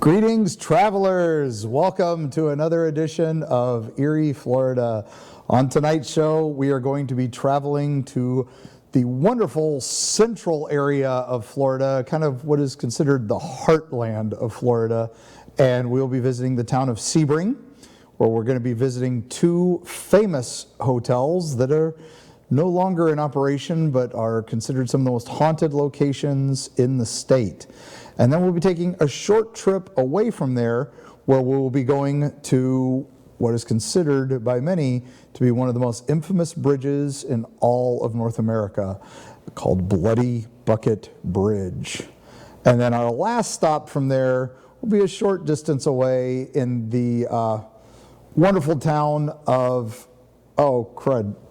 Greetings, travelers. Welcome to another edition of Eerie, Florida. On tonight's show, we are going to be traveling to the wonderful central area of Florida, kind of what is considered the heartland of Florida. And we'll be visiting the town of Sebring, where we're going to be visiting two famous hotels that are no longer in operation, but are considered some of the most haunted locations in the state. And then we'll be taking a short trip away from there, where we will be going to what is considered by many to be one of the most infamous bridges in all of North America, called Bloody Bucket Bridge. And then our last stop from there will be a short distance away in the wonderful town of,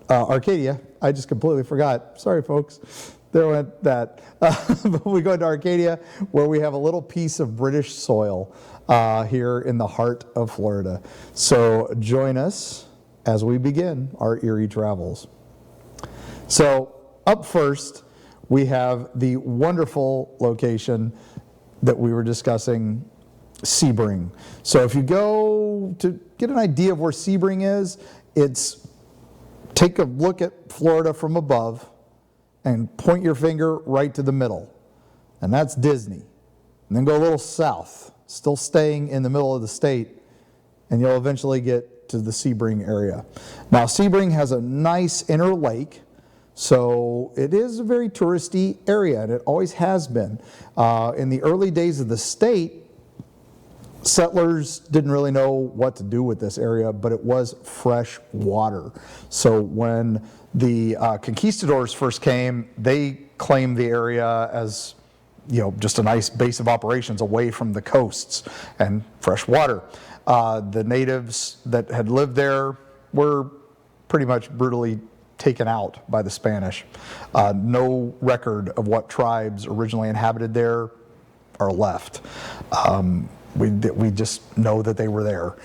Arcadia. I just completely forgot. Sorry, folks. There went that. But we go to Arcadia, where we have a little piece of British soil here in the heart of Florida. So join us as we begin our Eerie Travels. So up first, we have the wonderful location that we were discussing, Sebring. So if you go to get an idea of where Sebring is, take a look at Florida from above and point your finger right to the middle, and that's Disney. And then go a little south, still staying in the middle of the state, and you'll eventually get to the Sebring area. Now, Sebring has a nice inner lake, so it is a very touristy area, and it always has been. In the early days of the state, settlers didn't really know what to do with this area, but it was fresh water. So when the conquistadors first came, they claimed the area as, just a nice base of operations away from the coasts and fresh water. The natives that had lived there were pretty much brutally taken out by the Spanish. No record of what tribes originally inhabited there are left. We just know that they were there,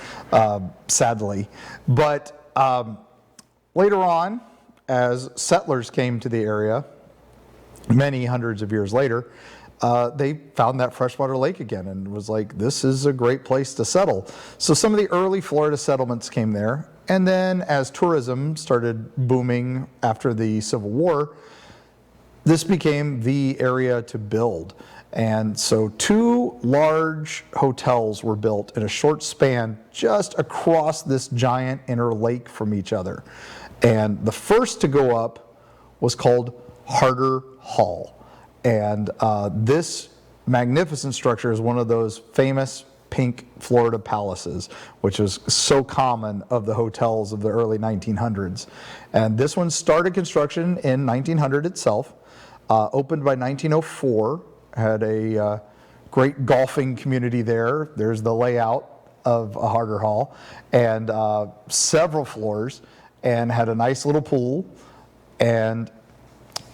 sadly. But later on, as settlers came to the area, many hundreds of years later, they found that freshwater lake again and was like, this is a great place to settle. So some of the early Florida settlements came there. And then as tourism started booming after the Civil War, this became the area to build. And so two large hotels were built in a short span just across this giant inner lake from each other. And the first to go up was called Harder Hall. And this magnificent structure is one of those famous pink Florida palaces, which was so common of the hotels of the early 1900s. And this one started construction in 1900 itself, opened by 1904. Had a great golfing community there. There's the layout of a Harder Hall, and several floors, and had a nice little pool, and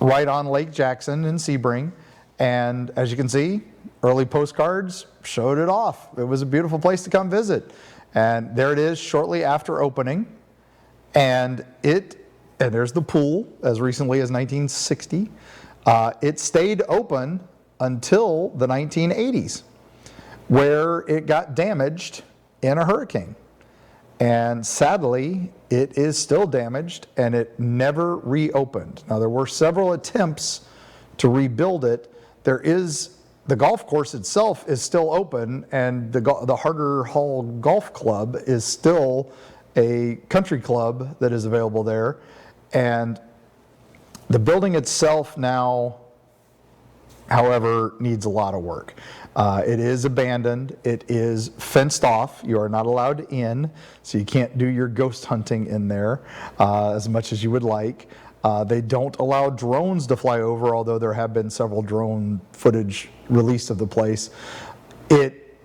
right on Lake Jackson in Sebring. And as you can see, early postcards showed it off. It was a beautiful place to come visit. And there it is shortly after opening. And there's the pool as recently as 1960. It stayed open until the 1980s, where it got damaged in a hurricane. And sadly, it is still damaged, and it never reopened. Now, there were several attempts to rebuild it. The golf course itself is still open, and the Harder Hall Golf Club is still a country club that is available there. And the building itself now, however, needs a lot of work. It is abandoned. It is fenced off. You are not allowed in, so you can't do your ghost hunting in there as much as you would like. They don't allow drones to fly over, although there have been several drone footage released of the place. It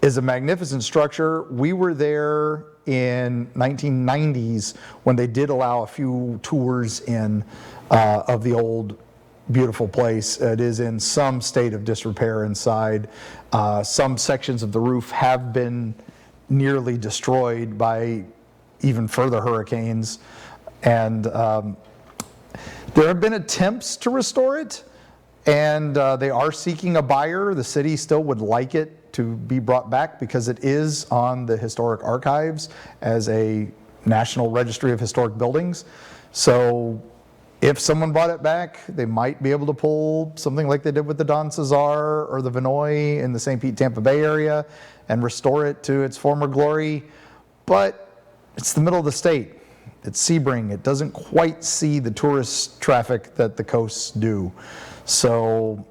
is a magnificent structure. We were there in 1990s when they did allow a few tours in of the old beautiful place. It is in some state of disrepair inside. Some sections of the roof have been nearly destroyed by even further hurricanes. And there have been attempts to restore it, and they are seeking a buyer. The city still would like it to be brought back because it is on the historic archives as a National Registry of Historic Buildings. So if someone brought it back, they might be able to pull something like they did with the Don Cesar or the Vinoy in the St. Pete, Tampa Bay area and restore it to its former glory. But it's the middle of the state. It's Sebring. It doesn't quite see the tourist traffic that the coasts do. So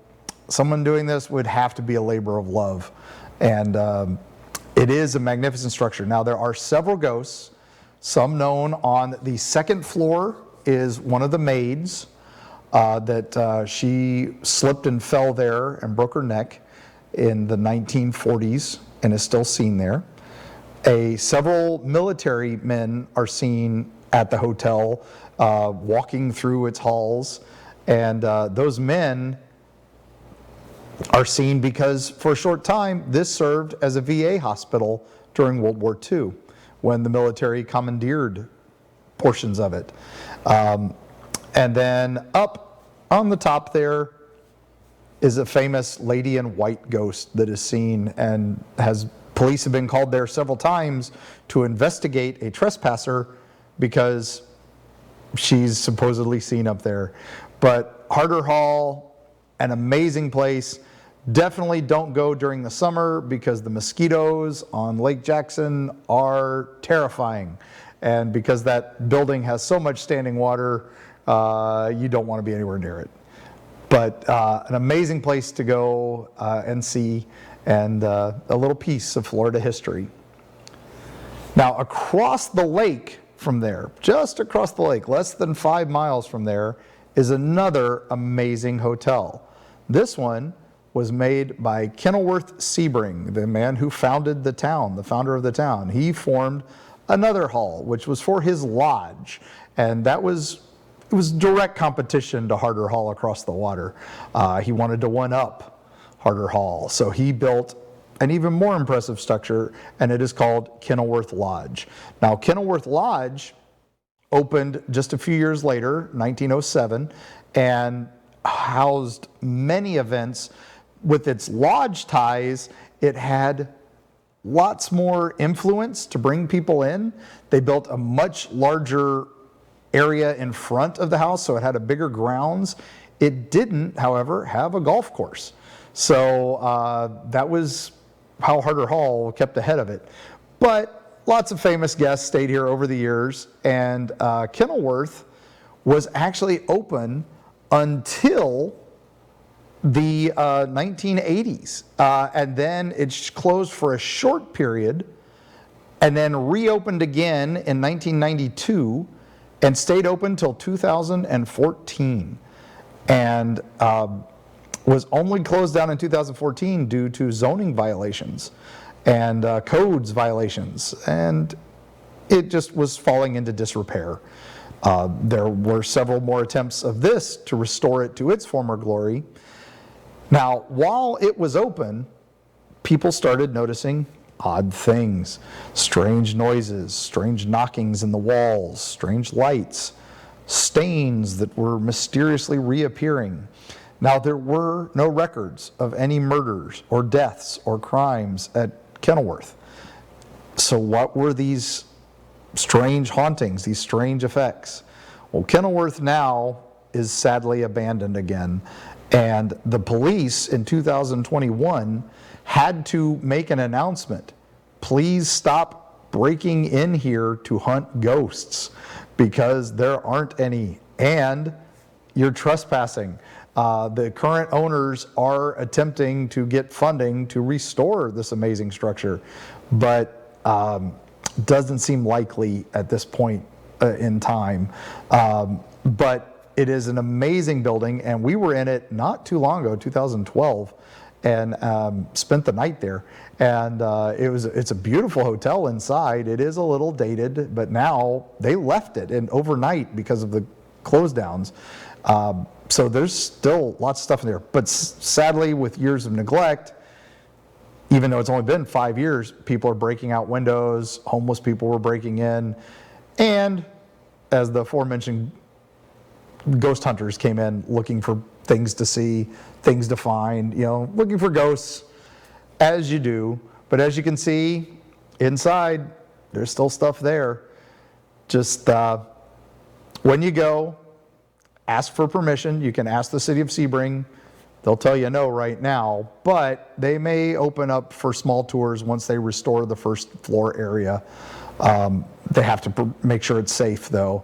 someone doing this would have to be a labor of love. And it is a magnificent structure. Now, there are several ghosts, some known on the second floor is one of the maids that she slipped and fell there and broke her neck in the 1940s and is still seen there. Several military men are seen at the hotel walking through its halls, and those men are seen because for a short time this served as a VA hospital during World War II when the military commandeered portions of it. And then up on the top there is a famous lady in white ghost that is seen, and police have been called there several times to investigate a trespasser because she's supposedly seen up there. But Harder Hall, an amazing place. Definitely don't go during the summer because the mosquitoes on Lake Jackson are terrifying. And because that building has so much standing water, you don't want to be anywhere near it. But an amazing place to go and see, and a little piece of Florida history. Now, across the lake from there, just across the lake, less than 5 miles from there, is another amazing hotel. This one was made by Kennilworth Sebring, the man who founded the town, the founder of the town. He formed another hall, which was for his lodge, and it was direct competition to Harder Hall across the water. He wanted to one-up Harder Hall, so he built an even more impressive structure, and it is called Kennilworth Lodge. Now, Kennilworth Lodge opened just a few years later, 1907, and housed many events. With its lodge ties, it had lots more influence to bring people in. They built a much larger area in front of the house, so it had a bigger grounds. It didn't, however, have a golf course. So that was how Harder Hall kept ahead of it. But lots of famous guests stayed here over the years, and Kennilworth was actually open until the 1980s, and then it closed for a short period and then reopened again in 1992 and stayed open till 2014, and was only closed down in 2014 due to zoning violations and codes violations, and it just was falling into disrepair. There were several more attempts of this to restore it to its former glory. Now, while it was open, people started noticing odd things, strange noises, strange knockings in the walls, strange lights, stains that were mysteriously reappearing. Now, there were no records of any murders or deaths or crimes at Kennilworth. So what were these strange hauntings, these strange effects? Well, Kennilworth now is sadly abandoned again. And the police in 2021 had to make an announcement. Please stop breaking in here to hunt ghosts because there aren't any, and you're trespassing. The current owners are attempting to get funding to restore this amazing structure, but doesn't seem likely at this point in time. But it is an amazing building, and we were in it not too long ago, 2012, and spent the night there. And it's a beautiful hotel inside. It is a little dated, but now they left it and overnight because of the close downs. So there's still lots of stuff in there. But sadly, with years of neglect, even though it's only been 5 years, people are breaking out windows, homeless people were breaking in, and as the aforementioned ghost hunters came in looking for things to see, things to find, looking for ghosts. as you do. But as you can see, inside, there's still stuff there. Just when you go, ask for permission. You can ask the city of Sebring. They'll tell you no right now, but they may open up for small tours once they restore the first floor area. They have to make sure it's safe, though.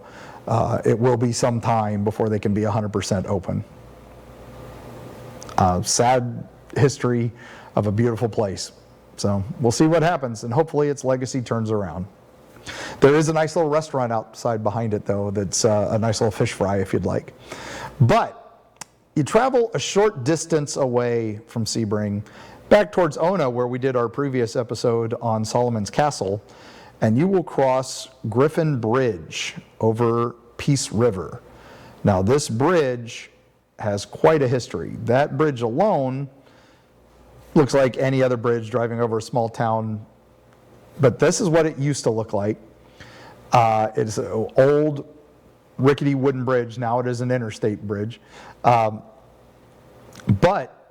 It will be some time before they can be 100% open. Sad history of a beautiful place. So we'll see what happens, and hopefully its legacy turns around. There is a nice little restaurant outside behind it, though, that's a nice little fish fry if you'd like. But you travel a short distance away from Sebring, back towards Ona, where we did our previous episode on Solomon's Castle, and you will cross Griffin Bridge over Peace River. Now, this bridge has quite a history. That bridge alone looks like any other bridge driving over a small town, but this is what it used to look like. It's an old rickety wooden bridge. Now it is an interstate bridge. But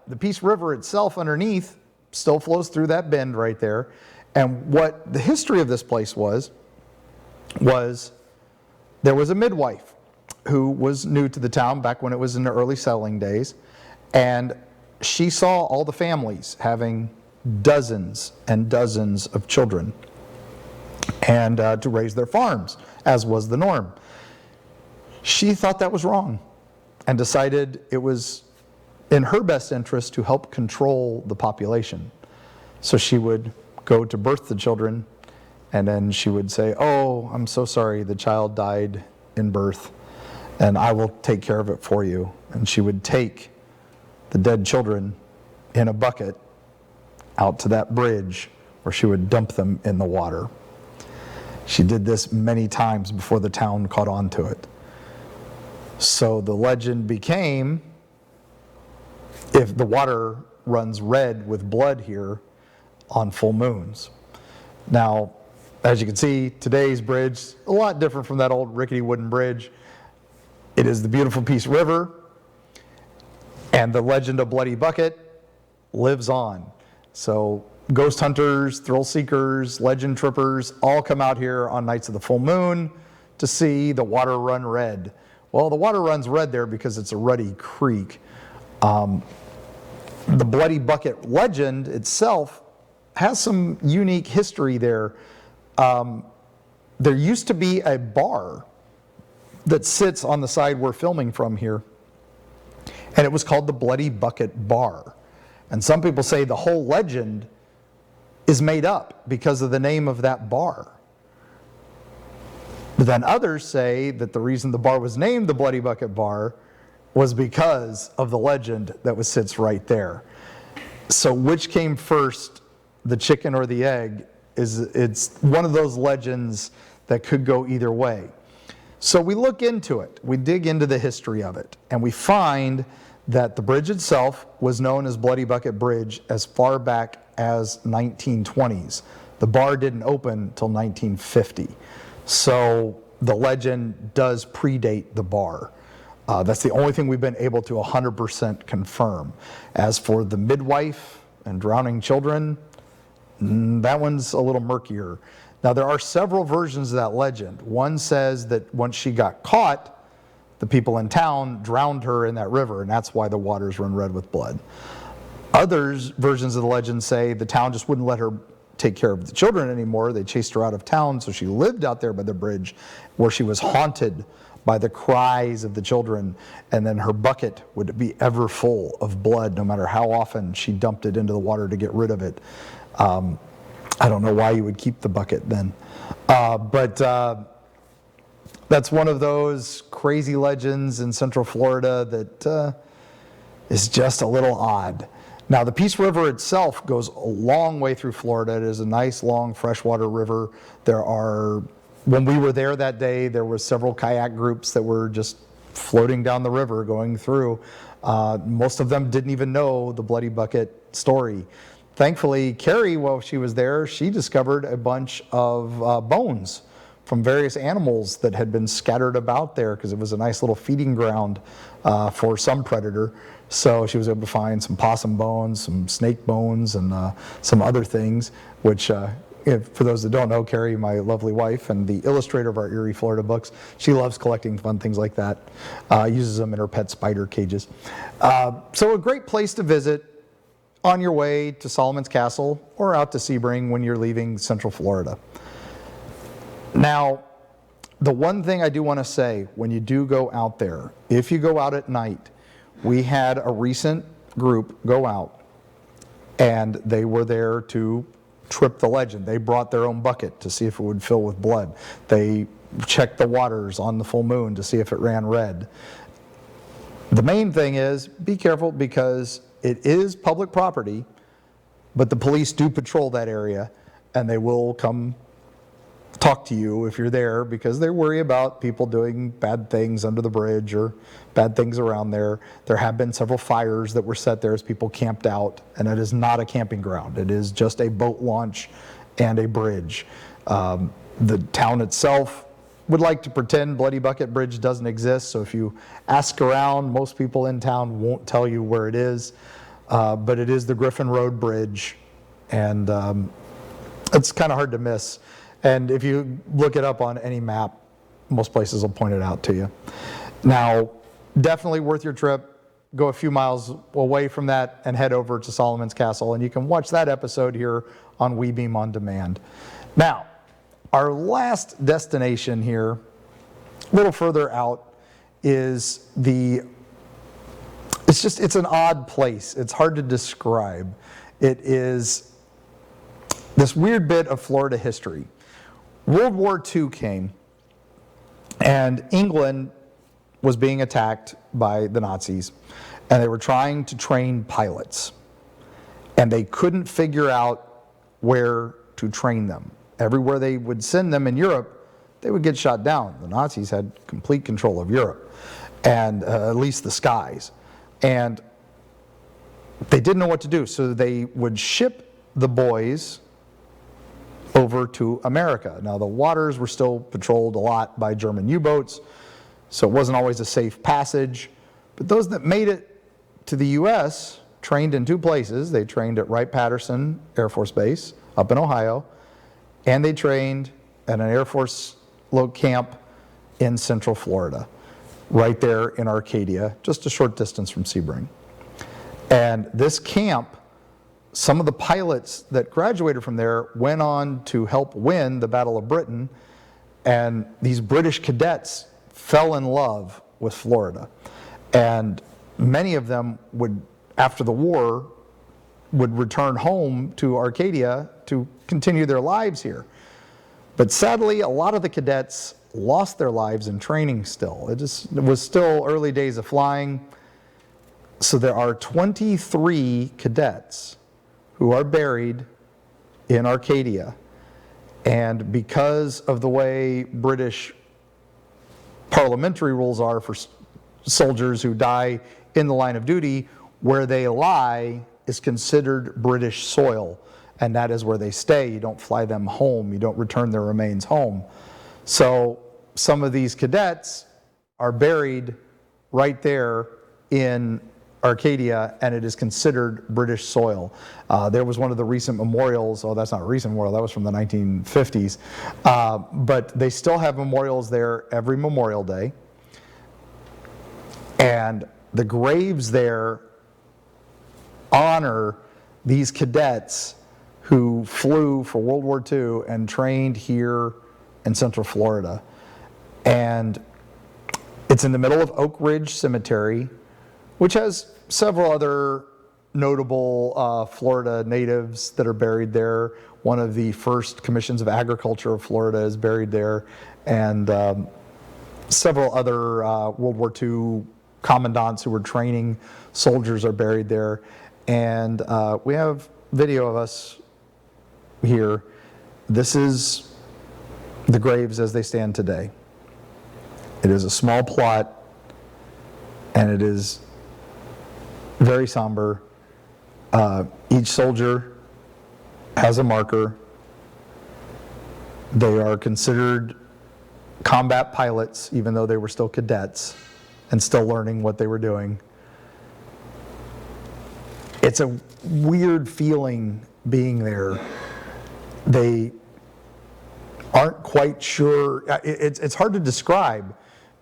the Peace River itself underneath still flows through that bend right there. And what the history of this place was there was a midwife who was new to the town back when it was in the early settling days. And she saw all the families having dozens and dozens of children and to raise their farms, as was the norm. She thought that was wrong and decided it was in her best interest to help control the population. So she would go to birth the children, and then she would say, "Oh, I'm so sorry, the child died in birth, and I will take care of it for you." And she would take the dead children in a bucket out to that bridge where she would dump them in the water. She did this many times before the town caught on to it. So the legend became, if the water runs red with blood here on full moons. Now, as you can see, today's bridge, a lot different from that old rickety wooden bridge. It is the beautiful Peace River, and the legend of Bloody Bucket lives on. So ghost hunters, thrill seekers, legend trippers all come out here on nights of the full moon to see the water run red. Well, the water runs red there because it's a ruddy creek. The Bloody Bucket legend itself has some unique history there. There used to be a bar that sits on the side we're filming from here, and it was called the Bloody Bucket Bar. And some people say the whole legend is made up because of the name of that bar. But then others say that the reason the bar was named the Bloody Bucket Bar was because of the legend that sits right there. So which came first, the chicken or the egg? It's one of those legends that could go either way. So we look into it, we dig into the history of it, and we find that the bridge itself was known as Bloody Bucket Bridge as far back as 1920s. The bar didn't open until 1950. So the legend does predate the bar. That's the only thing we've been able to 100% confirm. As for the midwife and drowning children, that one's a little murkier. Now, there are several versions of that legend. One says that once she got caught, the people in town drowned her in that river, and that's why the waters run red with blood. Others versions of the legend say the town just wouldn't let her take care of the children anymore. They chased her out of town, so she lived out there by the bridge where she was haunted by the cries of the children, and then her bucket would be ever full of blood no matter how often she dumped it into the water to get rid of it. I don't know why you would keep the bucket then. But that's one of those crazy legends in Central Florida that is just a little odd. Now, the Peace River itself goes a long way through Florida. It is a nice, long, freshwater river. When we were there that day, there were several kayak groups that were just floating down the river, going through. Most of them didn't even know the Bloody Bucket story. Thankfully, Carrie, while she was there, she discovered a bunch of bones from various animals that had been scattered about there because it was a nice little feeding ground for some predator. So she was able to find some possum bones, some snake bones, and some other things, which, for those that don't know, Carrie, my lovely wife and the illustrator of our Eerie, Florida books, she loves collecting fun things like that, uses them in her pet spider cages. So a great place to visit on your way to Solomon's Castle or out to Sebring when you're leaving Central Florida. Now, the one thing I do want to say, when you do go out there, if you go out at night, we had a recent group go out, and they were there to trip the legend. They brought their own bucket to see if it would fill with blood. They checked the waters on the full moon to see if it ran red. The main thing is, be careful, because it is public property, but the police do patrol that area, and they will come talk to you if you're there, because they worry about people doing bad things under the bridge or bad things around there. There have been several fires that were set there as people camped out, and it is not a camping ground. It is just a boat launch and a bridge. The town itself would like to pretend Bloody Bucket Bridge doesn't exist, so if you ask around, most people in town won't tell you where it is, but it is the Griffin Road Bridge, and it's kind of hard to miss. And if you look it up on any map, most places will point it out to you. Now, definitely worth your trip. Go a few miles away from that and head over to Solomon's Castle, and you can watch that episode here on WeBeam On Demand. Now, our last destination here, a little further out, is it's an odd place. It's hard to describe. It is this weird bit of Florida history. World War II came, and England was being attacked by the Nazis, and they were trying to train pilots, and they couldn't figure out where to train them. Everywhere they would send them in Europe, they would get shot down. The Nazis had complete control of Europe, and at least the skies, and they didn't know what to do, so they would ship the boys over to America. Now, the waters were still patrolled a lot by German U-boats, so it wasn't always a safe passage. But those that made it to the U.S. trained in two places. They trained at Wright-Patterson Air Force Base up in Ohio, and they trained at an Air Force camp in Central Florida, right there in Arcadia, just a short distance from Sebring. And this camp, some of the pilots that graduated from there went on to help win the Battle of Britain, and these British cadets fell in love with Florida. And many of them would, after the war, would return home to Arcadia to continue their lives here. But sadly, a lot of the cadets lost their lives in training still. It was still early days of flying. So there are 23 cadets who are buried in Arcadia. And because of the way British parliamentary rules are for soldiers who die in the line of duty, where they lie is considered British soil, and that is where they stay. You don't fly them home. You don't return their remains home. So some of these cadets are buried right there in Arcadia, and it is considered British soil. There was one of the recent memorials, that's not a recent memorial, that was from the 1950s, but they still have memorials there every Memorial Day, and the graves there honor these cadets who flew for World War II and trained here in Central Florida. And it's in the middle of Oak Ridge Cemetery, which has several other notable Florida natives that are buried there. One of the first commissions of agriculture of Florida is buried there, and several other World War II commandants who were training soldiers are buried there. And we have video of us here. This is the graves as they stand today. It is a small plot, and it is very somber. Each soldier has a marker. They are considered combat pilots, even though they were still cadets and still learning what they were doing. It's a weird feeling being there. They aren't quite sure. It's hard to describe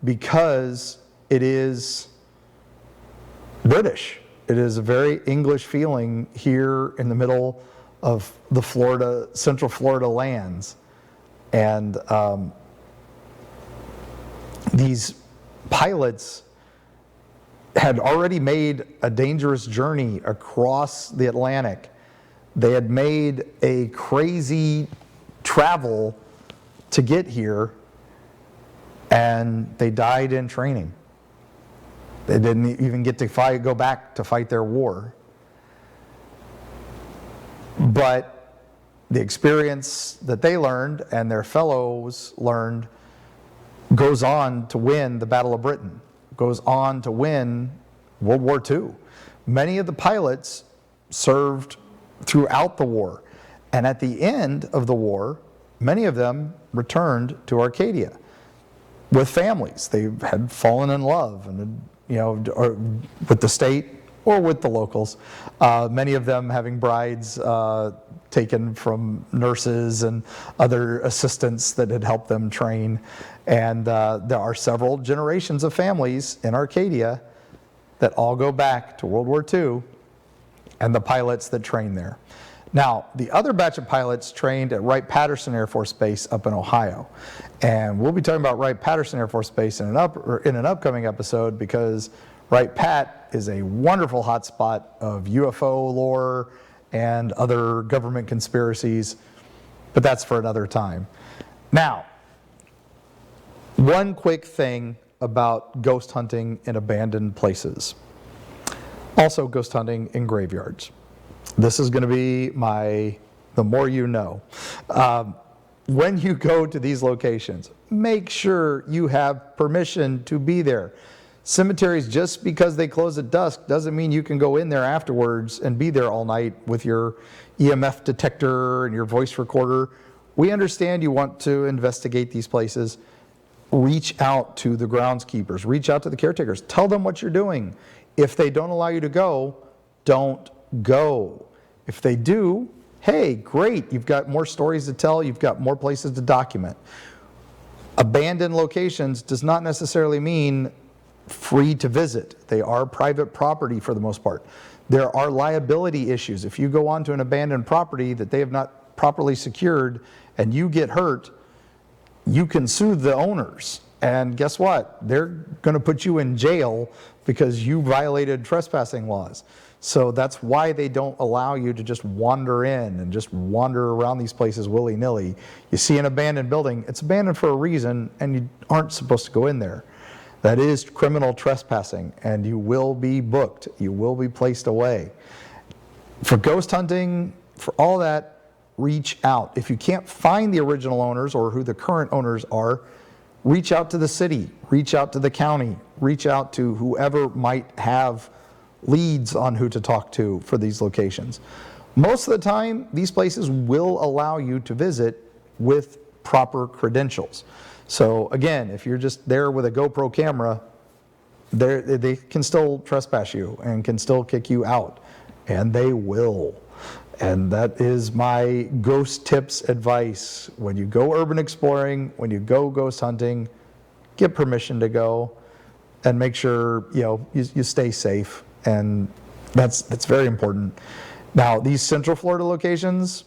because it is British. It is a very English feeling here in the middle of the Central Florida lands. And these pilots had already made a dangerous journey across the Atlantic. They had made a crazy travel to get here, and they died in training. They didn't even get to go back to fight their war. But the experience that they learned and their fellows learned goes on to win the Battle of Britain, goes on to win World War II. Many of the pilots served throughout the war. And at the end of the war, many of them returned to Arcadia with families. They had fallen in love, and or with the state or with the locals. Many of them having brides taken from nurses and other assistants that had helped them train. And there are several generations of families in Arcadia that all go back to World War II and the pilots that trained there. Now, the other batch of pilots trained at Wright-Patterson Air Force Base up in Ohio. And we'll be talking about Wright-Patterson Air Force Base in an upcoming episode, because Wright-Pat is a wonderful hotspot of UFO lore and other government conspiracies, but that's for another time. Now, one quick thing about ghost hunting in abandoned places. Also ghost hunting in graveyards. This is going to be the more you know. When you go to these locations, make sure you have permission to be there. Cemeteries, just because they close at dusk doesn't mean you can go in there afterwards and be there all night with your EMF detector and your voice recorder. We understand you want to investigate these places. Reach out to the groundskeepers, reach out to the caretakers, tell them what you're doing. If they don't allow you to go, don't go. If they do, hey, great, you've got more stories to tell, you've got more places to document. Abandoned locations does not necessarily mean free to visit. They are private property for the most part. There are liability issues. If you go onto an abandoned property that they have not properly secured and you get hurt, you can sue the owners. And guess what? They're going to put you in jail because you violated trespassing laws. So that's why they don't allow you to just wander in and just wander around these places willy-nilly. You see an abandoned building, it's abandoned for a reason, and you aren't supposed to go in there. That is criminal trespassing, and you will be booked. You will be placed away. For ghost hunting, for all that, reach out. If you can't find the original owners or who the current owners are, reach out to the city, reach out to the county, reach out to whoever might have leads on who to talk to for these locations. Most of the time, these places will allow you to visit with proper credentials. So again, if you're just there with a GoPro camera, they can still trespass you and can still kick you out, and they will. And that is my ghost tips advice. When you go urban exploring, when you go ghost hunting, get permission to go and make sure you stay safe. And that's very important. Now, these Central Florida locations,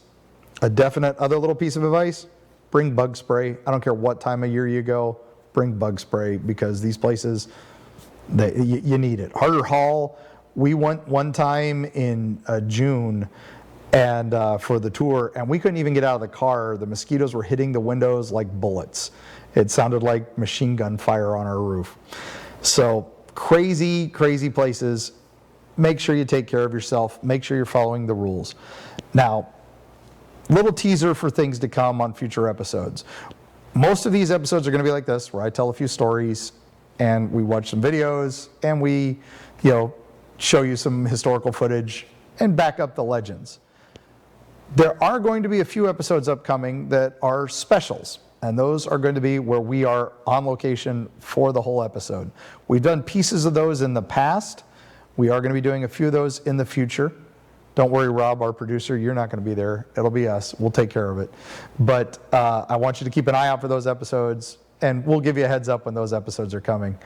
a definite other little piece of advice, bring bug spray. I don't care what time of year you go, bring bug spray, because these places, you need it. Harder Hall, we went one time in June and for the tour, and we couldn't even get out of the car. The mosquitoes were hitting the windows like bullets. It sounded like machine gun fire on our roof. So crazy, crazy places. Make sure you take care of yourself. Make sure you're following the rules. Now, little teaser for things to come on future episodes. Most of these episodes are going to be like this, where I tell a few stories and we watch some videos and we, show you some historical footage and back up the legends. There are going to be a few episodes upcoming that are specials. And those are going to be where we are on location for the whole episode. We've done pieces of those in the past. We are going to be doing a few of those in the future. Don't worry, Rob, our producer, you're not going to be there. It'll be us. We'll take care of it. But I want you to keep an eye out for those episodes, and we'll give you a heads up when those episodes are coming.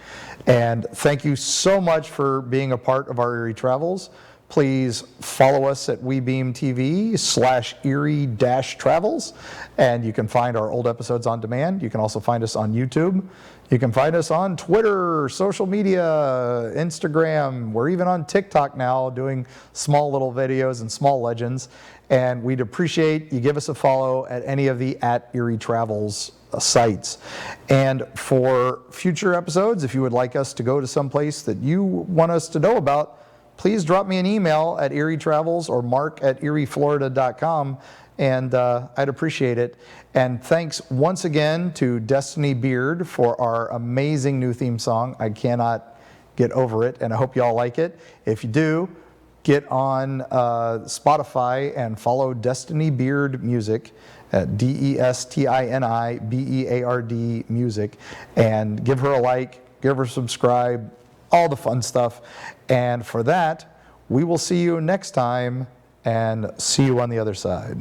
And thank you so much for being a part of our Eerie Travels. Please follow us at WeBeamTV/Eerie-Travels, and you can find our old episodes on demand. You can also find us on YouTube. You can find us on Twitter, social media, Instagram. We're even on TikTok now doing small little videos and small legends. And we'd appreciate you give us a follow at any of the @Eerie Travels sites. And for future episodes, if you would like us to go to some place that you want us to know about, please drop me an email at Eerie Travels or mark@eerieflorida.com, and I'd appreciate it. And thanks once again to Destiny Beard for our amazing new theme song. I cannot get over it, and I hope you all like it. If you do, get on Spotify and follow Destiny Beard Music at DESTINIBEARD Music, and give her a like, give her a subscribe, all the fun stuff. And for that, we will see you next time, and see you on the other side.